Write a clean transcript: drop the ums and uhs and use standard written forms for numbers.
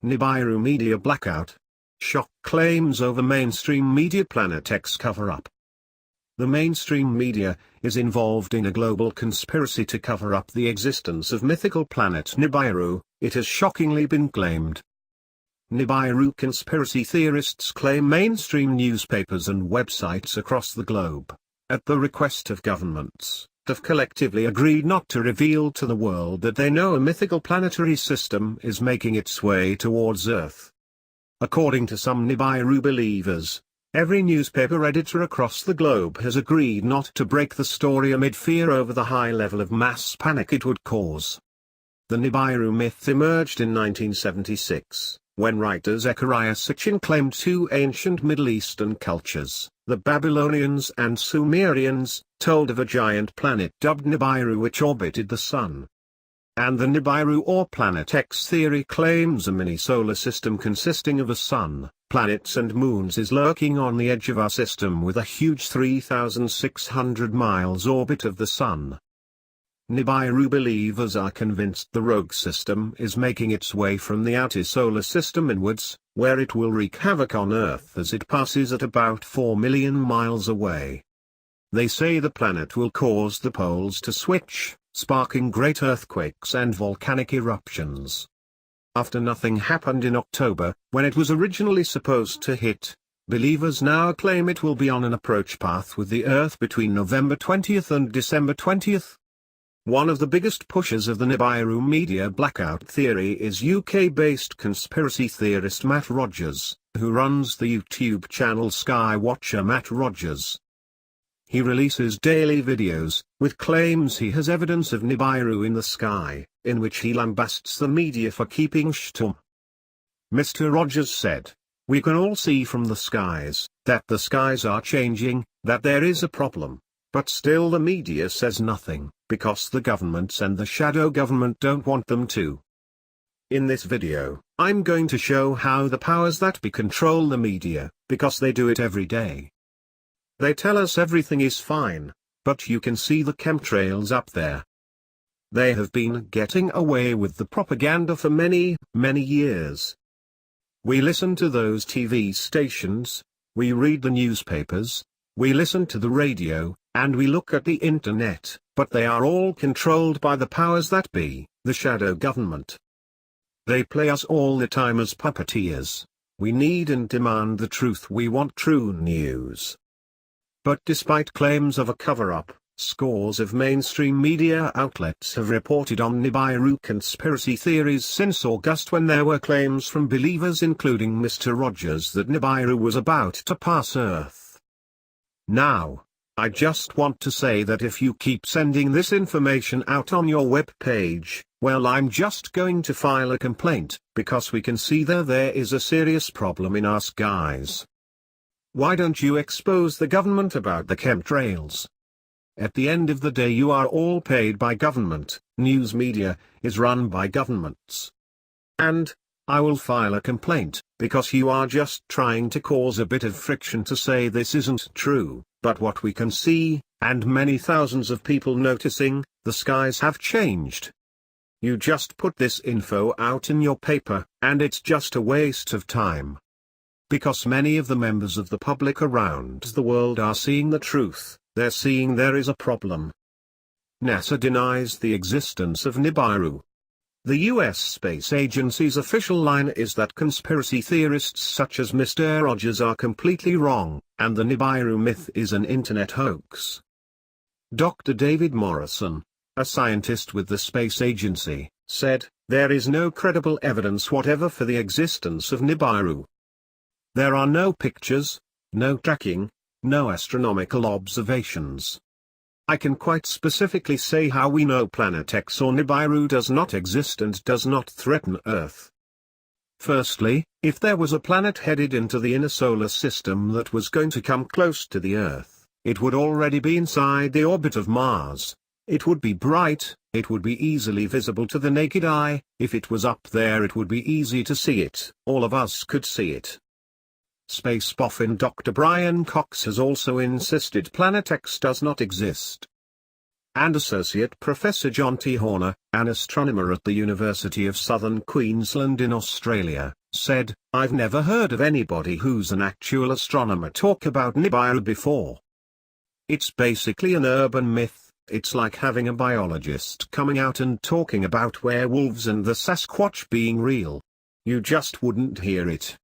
Nibiru media blackout. Shock claims over mainstream media Planet X cover-up. The mainstream media is involved in a global conspiracy to cover up the existence of mythical planet Nibiru, it has shockingly been claimed. Nibiru conspiracy theorists claim mainstream newspapers and websites across the globe, at the request of governments, have collectively agreed not to reveal to the world that they know a mythical planetary system is making its way towards Earth. According to some Nibiru believers, every newspaper editor across the globe has agreed not to break the story amid fear over the high level of mass panic it would cause. The Nibiru myth emerged in 1976, when writer Zecharia Sitchin claimed two ancient Middle Eastern cultures, the Babylonians and Sumerians, told of a giant planet dubbed Nibiru which orbited the Sun. And the Nibiru or Planet X theory claims a mini-solar system consisting of a Sun, planets and moons is lurking on the edge of our system with a huge 3,600 miles orbit of the Sun. Nibiru believers are convinced the rogue system is making its way from the outer solar system inwards, where it will wreak havoc on Earth as it passes at about 4 million miles away. They say the planet will cause the poles to switch, sparking great earthquakes and volcanic eruptions. After nothing happened in October, when it was originally supposed to hit, believers now claim it will be on an approach path with the Earth between November 20th and December 20th. One of the biggest pushers of the Nibiru media blackout theory is UK-based conspiracy theorist Matt Rogers, who runs the YouTube channel Skywatcher Matt Rogers. He releases daily videos, with claims he has evidence of Nibiru in the sky, in which he lambasts the media for keeping shtum. Mr. Rogers said, "We can all see from the skies, that the skies are changing, that there is a problem. But still the media says nothing, because the governments and the shadow government don't want them to." In this video, I'm going to show how the powers that be control the media, because they do it every day. They tell us everything is fine, but you can see the chemtrails up there. They have been getting away with the propaganda for many, many years. We listen to those TV stations, we read the newspapers, we listen to the radio, and we look at the internet, but they are all controlled by the powers that be, the shadow government. They play us all the time as puppeteers. We need and demand the truth, we want true news. But despite claims of a cover-up, scores of mainstream media outlets have reported on Nibiru conspiracy theories since August, when there were claims from believers including Mr. Rogers that Nibiru was about to pass Earth. Now, I just want to say that if you keep sending this information out on your web page, well, I'm just going to file a complaint, because we can see there is a serious problem in our skies. Why don't you expose the government about the chemtrails? At the end of the day, you are all paid by government, news media is run by governments. And I will file a complaint, because you are just trying to cause a bit of friction to say this isn't true, but what we can see, and many thousands of people noticing, the skies have changed. You just put this info out in your paper, and it's just a waste of time. Because many of the members of the public around the world are seeing the truth, they're seeing there is a problem. NASA denies the existence of Nibiru. The U.S. Space Agency's official line is that conspiracy theorists such as Mr. Rogers are completely wrong, and the Nibiru myth is an internet hoax. Dr. David Morrison, a scientist with the Space Agency, said, "There is no credible evidence whatever for the existence of Nibiru. There are no pictures, no tracking, no astronomical observations. I can quite specifically say how we know Planet X or Nibiru does not exist and does not threaten Earth. Firstly, if there was a planet headed into the inner solar system that was going to come close to the Earth, it would already be inside the orbit of Mars. It would be bright, it would be easily visible to the naked eye, if it was up there it would be easy to see it, all of us could see it." Space boffin Dr. Brian Cox has also insisted Planet X does not exist. And Associate Professor John T. Horner, an astronomer at the University of Southern Queensland in Australia, said, "I've never heard of anybody who's an actual astronomer talk about Nibiru before. It's basically an urban myth. It's like having a biologist coming out and talking about werewolves and the Sasquatch being real. You just wouldn't hear it."